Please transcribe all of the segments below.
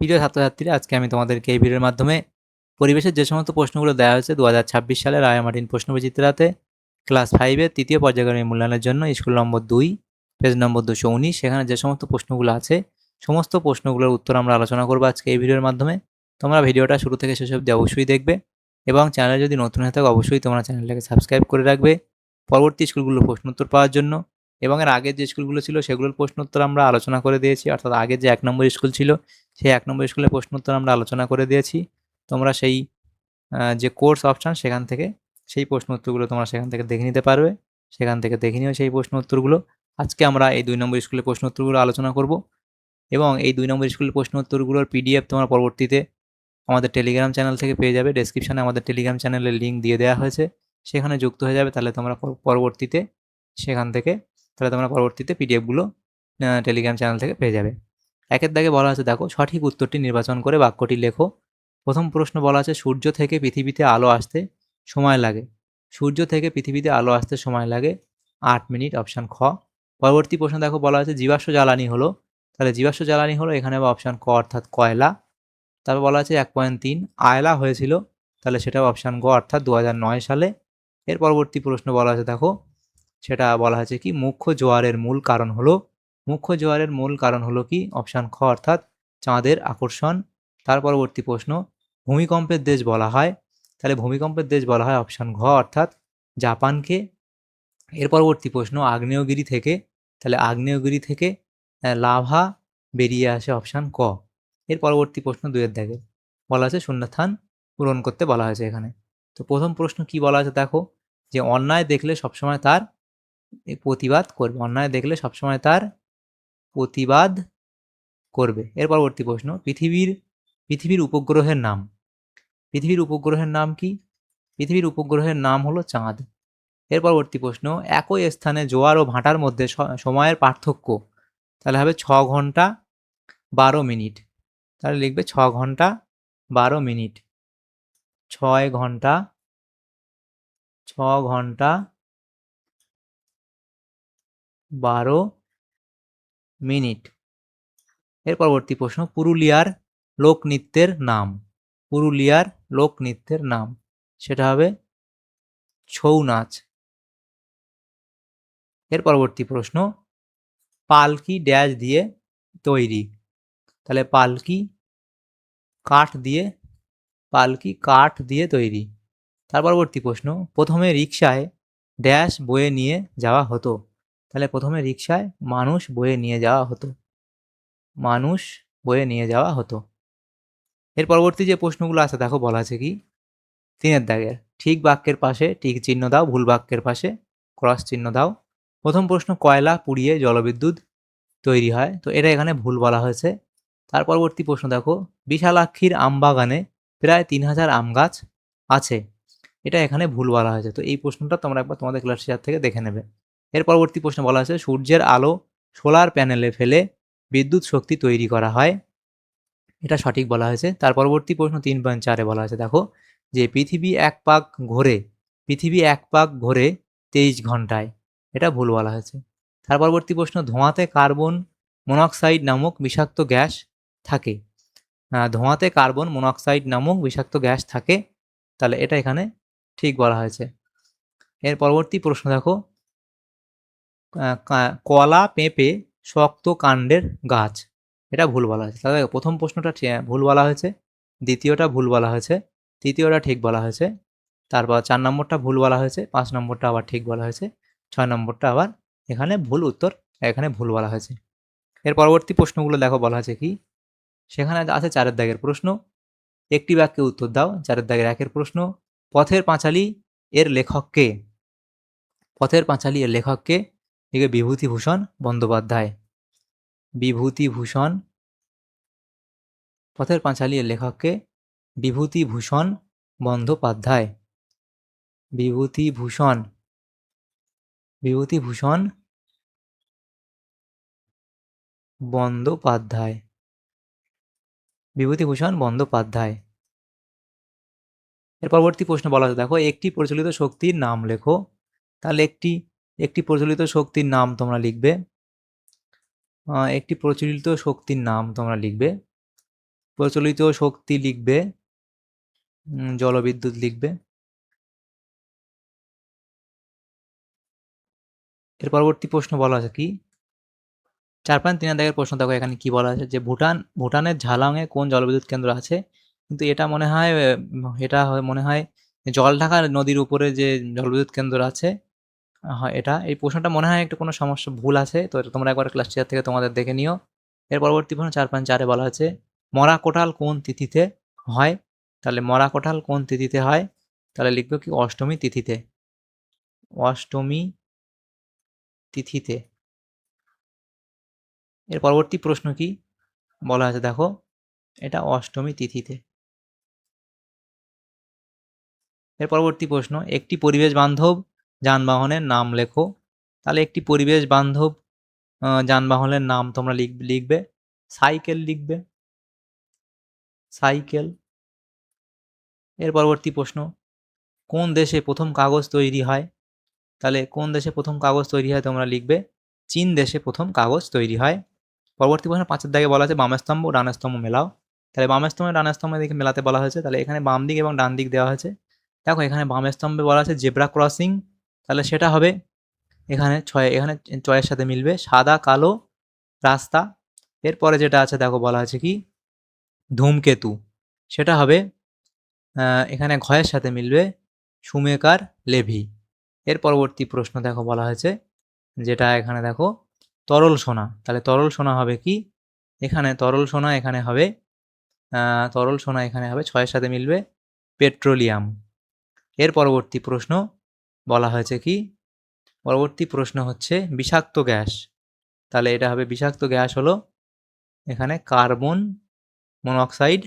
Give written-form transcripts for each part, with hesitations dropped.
প্রিয় ছাত্রছাত্রীরা, আজকে আমি তোমাদেরকে এই ভিডিওর মাধ্যমে পরিবেশের যে সমস্ত প্রশ্নগুলো দেওয়া হয়েছে 2026 সালের রায় মার্টিন প্রশ্নবিচিত্রাতে ক্লাস 5-এর তৃতীয় পর্যায়ক্রমিক মূল্যায়নের জন্য স্কুল নম্বর 2, পেজ নম্বর 219, সেখানে যে সমস্ত প্রশ্নগুলো আছে সমস্ত প্রশ্নগুলোর উত্তর আমরা আলোচনা করবো আজকে এই ভিডিওর মাধ্যমে। তোমরা ভিডিওটা শুরু থেকে শেষ অবধি অবশ্যই দেখবে এবং চ্যানেলে যদি নতুন হয়ে থাকো অবশ্যই তোমরা চ্যানেলটাকে সাবস্ক্রাইব করে রাখবে পরবর্তী স্কুলগুলোর প্রশ্ন উত্তর পাওয়ার জন্য। এবং এর আগের যে স্কুলগুলো ছিল সেগুলোর প্রশ্ন উত্তর আমরা আলোচনা করে দিয়েছি, অর্থাৎ আগের যে 1 নম্বর স্কুল ছিল সেই 1 নম্বর স্কুলের প্রশ্ন উত্তর আমরা আলোচনা করে দিয়েছি। তোমরা সেই যে কোর্স অপশান সেখান থেকে সেই প্রশ্ন উত্তরগুলো তোমরা সেখান থেকে দেখে নিতে পারবে, সেখান থেকে দেখে নিও সেই প্রশ্ন উত্তরগুলো। আজকে আমরা এই 2 নম্বর স্কুলের প্রশ্ন উত্তরগুলো আলোচনা করব এবং এই 2 নম্বর স্কুলের প্রশ্ন উত্তরগুলোর পিডিএফ তোমরা পরবর্তীতে আমাদের টেলিগ্রাম চ্যানেল থেকে পেয়ে যাবে। ডেসক্রিপশানে আমাদের টেলিগ্রাম চ্যানেলের লিঙ্ক দিয়ে দেওয়া হয়েছে, সেখানে যুক্ত হয়ে যাবে। তাহলে তোমরা পরবর্তীতে সেখান থেকে তোমরা পরবর্তীতে পিডিএফগুলো টেলিগ্রাম চ্যানেল থেকে পেয়ে যাবে। একের দাগে বলা আছে, দেখো সঠিক উত্তরটি নির্বাচন করে বাক্যটি লেখো। প্রথম প্রশ্ন বলা আছে, সূর্য থেকে পৃথিবীতে আলো আসতে সময় লাগে। সূর্য থেকে পৃথিবীতে আলো আসতে সময় লাগে 8 মিনিট, অপশান খ। পরবর্তী প্রশ্ন দেখো, বলা আছে জীবাশ্ম জ্বালানি হলো, তাহলে জীবাশ্ম জ্বালানি হলো এখানে অপশান ক অর্থাৎ কয়লা। তারপর বলা আছে 1.3 আয়লা হয়েছিল, তাহলে সেটা অপশান গ অর্থাৎ 2009 সালে। এর পরবর্তী প্রশ্ন বলা আছে, দেখো সেটা বলা আছে কি মুখ্য জোয়ারের মূল কারণ হলো, মুখ্য জোয়ারের মূল কারণ হলো কি অপশান খ অর্থাৎ চাঁদের আকর্ষণ। তার পরবর্তী প্রশ্ন, ভূমিকম্পের দেশ বলা হয়, তাহলে ভূমিকম্পের দেশ বলা হয় অপশান ঘ অর্থাৎ জাপানকে। এর পরবর্তী প্রশ্ন, আগ্নেয়গিরি থেকে, তাহলে আগ্নেয়গিরি থেকে লাভা বেরিয়ে আসে অপশান ক। এর পরবর্তী প্রশ্ন 2-এর দাগে বলা আছে শূন্যস্থান পূরণ করতে বলা হয়েছে এখানে। তো প্রথম প্রশ্ন কি বলা আছে, দেখো যে অন্যায় দেখলে সবসময় তার প্রতিবাদ করবে, অন্যায় দেখলে সবসময় তার প্রতিবাদ করবে। এর পরবর্তী প্রশ্ন, পৃথিবীর উপগ্রহের নাম, পৃথিবীর উপগ্রহের নাম কি? পৃথিবীর উপগ্রহের নাম হলো চাঁদ। এর পরবর্তী প্রশ্ন, একই স্থানে জোয়ার ও ভাটার মধ্যে সময়ের পার্থক্য, তাহলে হবে 6 ঘন্টা 12 মিনিট। তাহলে লিখবে 6 ঘন্টা 12 মিনিট, 6 ঘন্টা 12 মিনিট। এর পরবর্তী প্রশ্ন, পুরুলিয়ার লোকনৃত্যের নাম, পুরুলিয়ার লোকনৃত্যের নাম সেটা হবে ছৌ নাচ। এর পরবর্তী প্রশ্ন, পালকি ড্যাশ দিয়ে তৈরি, তাহলে পালকি কাঠ দিয়ে, পালকি কাঠ দিয়ে তৈরি। তার পরবর্তী প্রশ্ন, প্রথমে রিকশায় ড্যাশ বয়ে নিয়ে যাওয়া হতো, তাহলে প্রথমে রিকশায় মানুষ বয়ে নিয়ে যাওয়া হতো, মানুষ বয়ে নিয়ে যাওয়া হতো। এর পরবর্তী যে প্রশ্নগুলো আছে দেখো বলা আছে কি 3-এর দাগের, ঠিক বাক্যের পাশে টিক চিহ্ন দাও, ভুল বাক্যের পাশে ক্রস চিহ্ন দাও। প্রথম প্রশ্ন, কয়লা পুড়িয়ে জলবিদ্যুৎ তৈরি হয়, তো এটা এখানে ভুল বলা হয়েছে। তার পরবর্তী প্রশ্ন দেখো, বিশালাক্ষীর আম বাগানে প্রায় 3000 আম গাছ আছে, এটা এখানে ভুল বলা হয়েছে। তো এই প্রশ্নটা তোমরা একবার তোমাদের ক্লাস টিচার থেকে দেখে নেবে। এর পরবর্তী প্রশ্ন বলা হয়েছে, সূর্যের আলো সোলার প্যানেলে ফেলে বিদ্যুৎ শক্তি তৈরি করা হয়, এটা সঠিক বলা হয়েছে। তার পরবর্তী প্রশ্ন 3.4-এ বলা হয়েছে, দেখো যে পৃথিবী এক পাক ঘোরে, পৃথিবী এক পাক ঘোরে 23 ঘন্টায়, এটা ভুল বলা হয়েছে। তার পরবর্তী প্রশ্ন, ধোঁয়াতে কার্বন মনোক্সাইড নামক বিষাক্ত গ্যাস থাকে, ধোঁয়াতে কার্বন মনোক্সাইড নামক বিষাক্ত গ্যাস থাকে, তাহলে এটা এখানে ঠিক বলা হয়েছে। এর পরবর্তী প্রশ্ন দেখো, কলা পেঁপে শক্ত কাণ্ডের গাছ, এটা ভুল বলা হয়েছে। তাহলে প্রথম প্রশ্নটা ভুল বলা হয়েছে, দ্বিতীয়টা ভুল বলা হয়েছে, তৃতীয়টা ঠিক বলা হয়েছে, তারপর 4 নম্বরটা ভুল বলা হয়েছে, 5 নম্বরটা আবার ঠিক বলা হয়েছে, 6 নম্বরটা আবার এখানে ভুল উত্তর, এখানে ভুল বলা হয়েছে। এর পরবর্তী প্রশ্নগুলো দেখো বলা আছে কি, সেখানে আছে 4-এর দাগের প্রশ্ন, একটি বাক্যে উত্তর দাও। 4-এর দাগের 1-এর প্রশ্ন, পথের পাঁচালী এর লেখককে, পথের পাঁচালী এর লেখককে, লিখে বিভূতিভূষণ বন্দ্যোপাধ্যায়, বিভূতিভূষণ, পথের পাঁচালী এর লেখককে বিভূতিভূষণ বন্দ্যোপাধ্যায়, বিভূতিভূষণ, বিভূতিভূষণ বন্দ্যোপাধ্যায়, বিভূতিভূষণ বন্দ্যোপাধ্যায়। এর পরবর্তী প্রশ্ন বলা আছে, দেখো একটি প্রচলিত শক্তির নাম লেখো, তাহলে একটি প্রচলিত শক্তির নাম তোমরা লিখবে, একটি প্রচলিত শক্তির নাম তোমরা লিখবে। প্রচলিত শক্তি লিখবে, জলবিদ্যুৎ লিখবে। এর পরবর্তী প্রশ্ন বলা আছে কি, 4.3 দাগের প্রশ্ন দেখো এখানে কি বলা আছে যে ভুটানের ঝালংয়ে কোন জলবিদ্যুৎ কেন্দ্র আছে। কিন্তু এটা মনে হয় মনে হয় জলঢাকা নদীর উপরে যে জলবিদ্যুৎ কেন্দ্র আছে, হয় এটা। এই প্রশ্নটা মনে হয় একটু কোনো সমস্যা ভুল আছে, তো এটা তোমরা একবার ক্লাস টিচার থেকে তোমাদের দেখে নিও। এর পরবর্তী প্রশ্ন 4.4 বলা আছে মরা কোঠাল কোন তিথিতে হয়। তাহলে মরা কোঠাল কোন তিথিতে হয়, তাহলে লিখবে কি অষ্টমী তিথিতে, অষ্টমী তিথিতে। এর পরবর্তী প্রশ্ন কি বলা আছে দেখো, এটা অষ্টমী তিথিতে। এর পরবর্তী প্রশ্ন একটি পরিবেশ বান্ধব যানবাহনের নাম লেখো। তাহলে একটি পরিবেশ বান্ধব যানবাহনের নাম তোমরা লিখবে সাইকেল লিখবে, সাইকেল। এর পরবর্তী প্রশ্ন কোন দেশে প্রথম কাগজ তৈরি হয়। তাহলে কোন দেশে প্রথম কাগজ তৈরি হয় তোমরা লিখবে চীন দেশে প্রথম কাগজ তৈরি হয়। পরবর্তী প্রশ্ন 5 দাগে বলা আছে বাম স্তম্ভ ডান স্তম্ভ মেলাও। তাহলে বাম স্তম্ভ ডান স্তম্ভের দিকে মেলাতে বলা হয়েছে, তাহলে এখানে বাম দিক এবং ডান দিক দেওয়া হয়েছে। দেখো এখানে বাম স্তম্ভে বলা আছে জেব্রা ক্রসিং, তাহলে সেটা হবে এখানে ছয়ের সাথে মিলবে সাদা কালো রাস্তা। এরপরে যেটা আছে দেখো বলা আছে কি ধূমকেতু, সেটা হবে এখানে ঘয়ের সাথে মিলবে সুমেকার লেভি। এর পরবর্তী প্রশ্ন দেখো বলা হয়েছে যেটা এখানে দেখো তরল সোনা, তাহলে তরল সোনা হবে কি এখানে তরল সোনা এখানে হবে তরল সোনা এখানে হবে ছয়ের সাথে মিলবে পেট্রোলিয়াম। এর পরবর্তী প্রশ্ন বলা হয়েছে কি, পরবর্তী প্রশ্ন হচ্ছে বিষাক্ত গ্যাস। তাহলে এটা হবে বিষাক্ত গ্যাস হলো এখানে কার্বন মনোক্সাইড।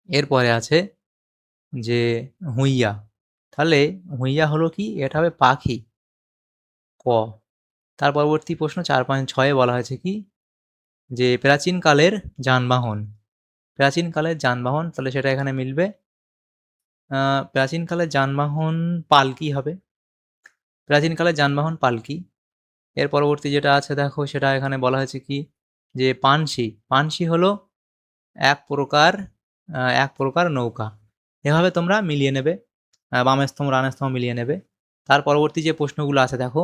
এরপরে আছে যে হুইয়া, তাহলে হুইয়া হলো কি এটা হবে পাখি, ক। তার পরবর্তী প্রশ্ন 4.6 বলা হয়েছে কি যে প্রাচীনকালের যানবাহন, প্রাচীনকালের যানবাহন, তাহলে সেটা এখানে মিলবে প্রাচীনকালের যানবাহন পালকি হবে, প্রাচীনকালের যানবাহন পালকি। এর পরবর্তী যেটা আছে দেখো সেটা এখানে বলা হয়েছে কি যে পানসি, পানসি হলো এক প্রকার নৌকা। এভাবে তোমরা মিলিয়ে নেবে, বাম স্তম্ভ ডান স্তম্ভ মিলিয়ে নেবে। তার পরবর্তী যে প্রশ্নগুলো আছে দেখো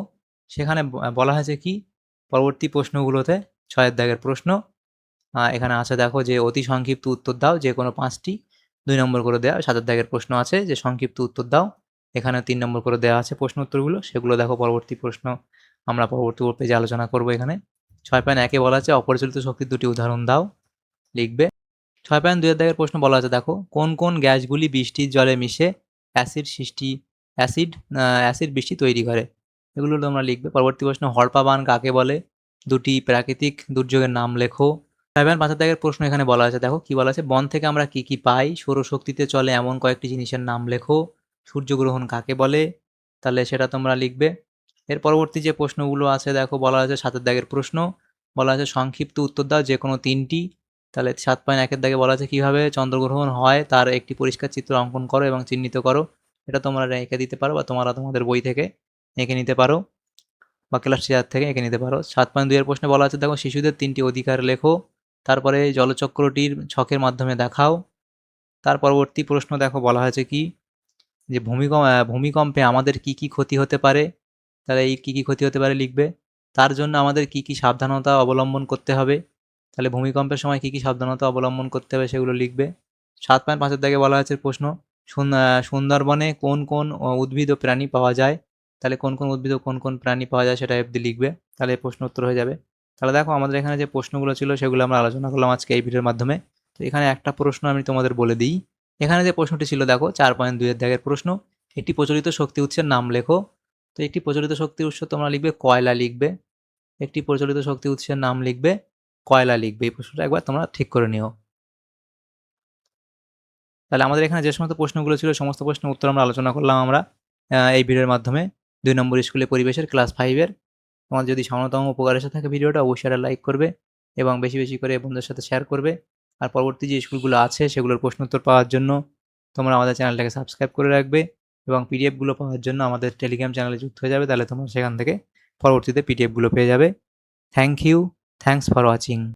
সেখানে বলা হয়েছে কি পরবর্তী প্রশ্নগুলোতে 6 দাগের প্রশ্ন এখানে আছে দেখো যে অতি সংক্ষিপ্ত উত্তর দাও যে কোনো 5টি, 2 নম্বর করে দেওয়া। 7 দাগের প্রশ্ন আছে যে সংক্ষিপ্ত উত্তর দাও, এখানে 3 নম্বর করে দেওয়া আছে প্রশ্ন উত্তরগুলো, সেগুলো দেখো পরবর্তী প্রশ্ন আমরা পরবর্তী পেজে আলোচনা করব। এখানে 6.1 বলা আছে অপরিচালিত শক্তির 2টি উদাহরণ দাও, লিখবে। 6.2 দাগের প্রশ্ন বলা আছে দেখো কোন কোন গ্যাসগুলি বৃষ্টির জলে মিশে অ্যাসিড বৃষ্টি তৈরি করে, এগুলো তোমরা লিখবে। পরবর্তী প্রশ্ন হড়পা বান কাকে বলে, 2টি প্রাকৃতিক দুর্যোগের নাম লেখো। 5 দাগের প্রশ্ন এখানে বলা আছে দেখো কি বলা আছে বন থেকে আমরা কি কি পাই, সৌরশক্তিতে চলে এমন কয়েকটি জিনিসের নাম লেখো, সূর্যগ্রহণ কাকে বলে, তাহলে সেটা তোমরা লিখবে। এর পরবর্তী যে প্রশ্নগুলো আছে দেখো বলা আছে 7 দাগের প্রশ্ন বলা আছে সংক্ষিপ্ত উত্তর দাও যে কোনো 3টি। তাহলে 7.1 দাগে বলা আছে কিভাবে চন্দ্রগ্রহণ হয় তার একটি পরিষ্কার চিত্র অঙ্কন করো এবং চিহ্নিত করো, এটা তোমরা এঁকে দিতে পারো বা তোমরা তোমাদের বই থেকে এঁকে নিতে পারো বা ক্লাস টিচার থেকে এঁকে নিতে পারো। 7.2 এর প্রশ্নে বলা আছে দেখো শিশুদের 3টি অধিকার লেখো, তারপরে জলচক্রটির ছকের মাধ্যমে দেখাও। তার পরবর্তী প্রশ্ন দেখো বলা হয়েছে কি যে ভূমিকম্পে আমাদের কি কি ক্ষতি হতে পারে, তাহলে এই কি কি ক্ষতি হতে পারে লিখবে। তার জন্য আমাদের কি কি সাবধানতা অবলম্বন করতে হবে, তাহলে ভূমিকম্পের সময় কি কি সাবধানতা অবলম্বন করতে হবে সেগুলো লিখবে। 7.5 দাগে বলা হয়েছে প্রশ্ন সুন্দরবনে কোন কোন উদ্ভিদ ও প্রাণী পাওয়া যায়, তাহলে কোন কোন উদ্ভিদ ও কোন কোন প্রাণী পাওয়া যায় সেটা এফ দিয়ে লিখবে, তাহলে প্রশ্ন উত্তর হয়ে যাবে। তাহলে দেখো আমাদের এখানে যে প্রশ্নগুলো ছিল সেগুলো আমরা আলোচনা করলাম আজকে এই ভিডিওর মাধ্যমে। তো এখানে একটা প্রশ্ন আমি তোমাদের বলে দিই, এখানে যে প্রশ্নটি ছিল দেখো 4.2 দাগের প্রশ্ন একটি প্রচলিত শক্তি উৎসের নাম লেখো। তো একটি প্রচলিত শক্তি উৎস তোমরা লিখবে কয়লা লিখবে, একটি প্রচলিত শক্তি উৎসের নাম লিখবে কয়লা লিখবে। এই প্রশ্নটা একবার তোমরা ঠিক করে নিও। তাহলে আমাদের এখানে যে সমস্ত প্রশ্নগুলো ছিল সমস্ত প্রশ্নের উত্তর আমরা আলোচনা করলাম আমরা এই ভিডিওর মাধ্যমে 2 নম্বর স্কুলে পরিবেশের ক্লাস 5-এর। তোমার যদি সামান্যতম উপকার এসে থাকে ভিডিওটা অবশ্যই একটা লাইক করবে এবং বেশি বেশি করে বন্ধুদের সাথে শেয়ার করবে। আর পরবর্তী যে স্কুলগুলো আছে সেগুলোর প্রশ্ন উত্তর পাওয়ার জন্য তোমরা আমাদের চ্যানেলটাকে সাবস্ক্রাইব করে রাখবে এবং পিডিএফগুলো পাওয়ার জন্য আমাদের টেলিগ্রাম চ্যানেলে যুক্ত হয়ে যাবে, তাহলে তোমরা সেখান থেকে পরবর্তীতে পিডিএফগুলো পেয়ে যাবে। Thank you, thanks for watching.